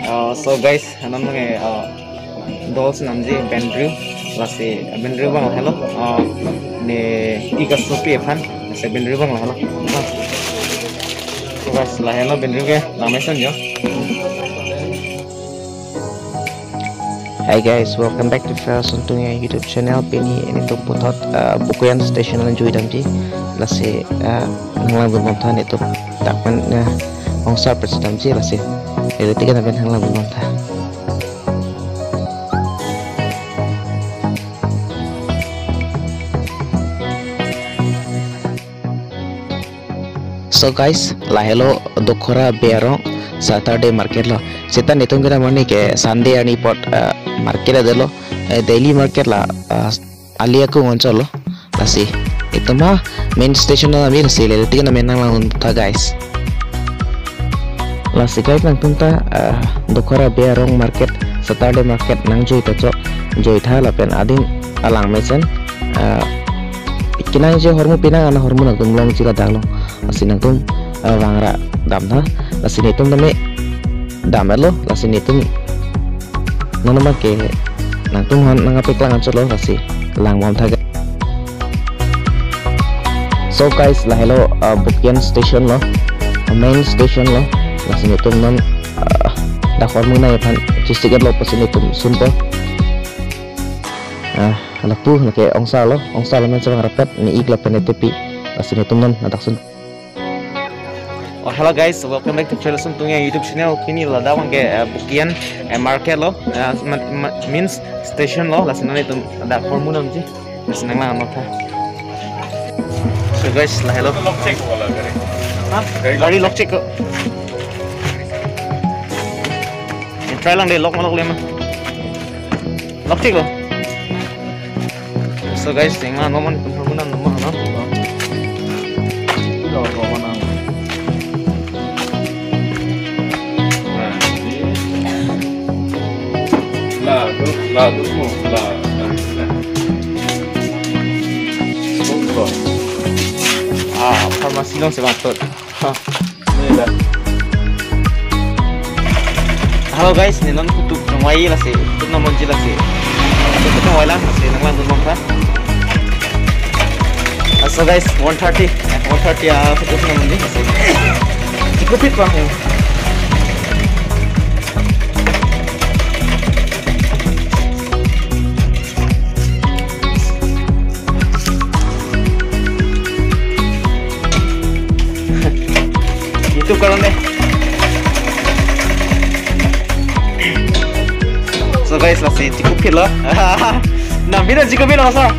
So guys, hanan mange dolls namji Benadryl lasi Benadryl bang hello ne ika sopi efan se Benadryl bang hello so guys la hello Benadryl ke namai sanjo. Hi guys, welcome back to Feras Untungnya YouTube channel. Pini ini tuh putot bukuan station lanjut damji lasi nanglang bermontan itu takkan ongsa persidamji lasi itu tiga naben nanglang bermontan. So guys, lah hello dokora bearong Saturday market lo. Setan itu kita mana ke Sunday ani pot market ada lo, daily market lah alia ku ngoncol lo, lasi itu mah main station na namin lasi lele tiga namin nang langun ta guys. Lasi guys nang tunta dokora bearong market Saturday market nang joy tacok joy tha lapen adin alang mesen kinang je hormu pinang ana hormu nang tunglong jika dalong lasi nang tung wangra damna lasi nitum name damelo lasi nitum nono make nang tung nang apik lang ancol lo lasi lang mom thaga. So guys lah hello bukian station lo main station lo lasi nitum non dak hormu na yapan cistigat lo pasin nitum sunpo lapu nake ongsa lo men sabang rapet ni ikla penetepi lasi nitum non nadak sun. Oh, hello guys, welcome back to Feras Untungnya YouTube channel. Kini ladawang ke bukian market lo, means station lo, lasinan itu ada formula mji, lasinan lang ano. So guys, lah hello. Lock check wala gari. Gari lock check ko. Try lang deh lock malok lema. Lock check lo. So guys, tingnan naman itong formula naman ano. Farmasi dong sebentar. Halo guys, ini non kutuk nongwai lah sih, kutuk nomor jelas sih. Kutuk nongwai lah sih, nongwai tuh nomor. So guys, 130 kutuk nomor ni sih. Cukup fit bang. YouTube karon deh. So guys, lasi cukup fit lah. Nah, bila cukup fit masa.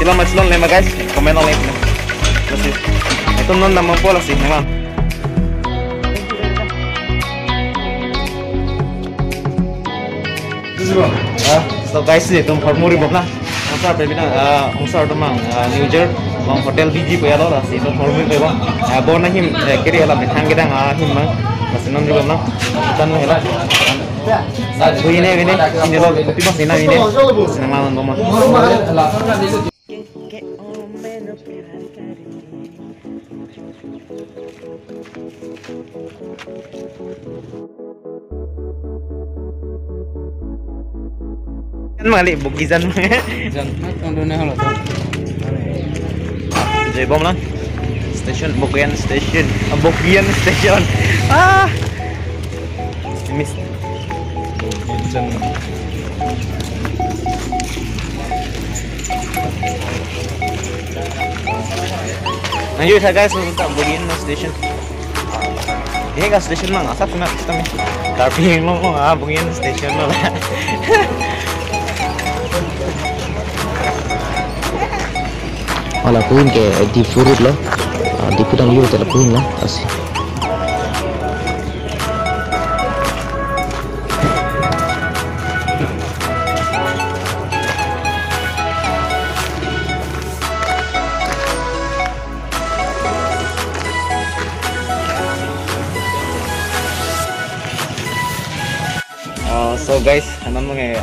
Sila macam lema guys, komen oleh ini. Lasi. Itu non nama pola sih, memang. So guys, itu formuli bapna. Ongsa berbina, ongsa itu mang New Jersey. Bang hotel biji punya lo sih, itu formul itu bang. Bon him kiri alam betang kita him bang. Masih non juga bang. Kita nu hela. Ini lo kopi bang ini. Senang malam bang. Kan mali bukizan. Jangan kandunnya halo. Jadi bom lah. Station Bukian Station. Miss. Lanjut ya guys untuk Bukian Station. Ini kan station mang asap kena kita nih. Tapi lo Bukian Station lo lah. Walaupun ke di furut lo, di pudang liu telepon lo, asih. So guys, hanan mga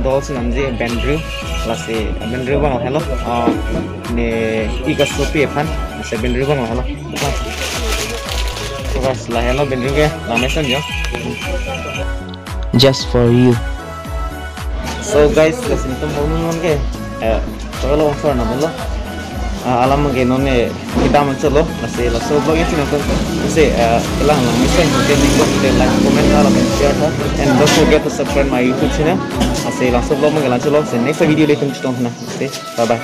dolls namji Benadryl lasi Benadryl bang hello ne ika sopi efan se Benadryl bang hello guys, lah hello ben ke lamesan yo. Just for you. So guys, kasi nito mo nun ke kalau ongso na mo lo. Alam ke nonne kita mancalo kasi la so vlog ito natin kasi lang message mo din ko like comment and share ha, and don't forget to subscribe my YouTube channel kasi lang so vlog mo galan chalo. So next video later kita na. Okay, bye bye.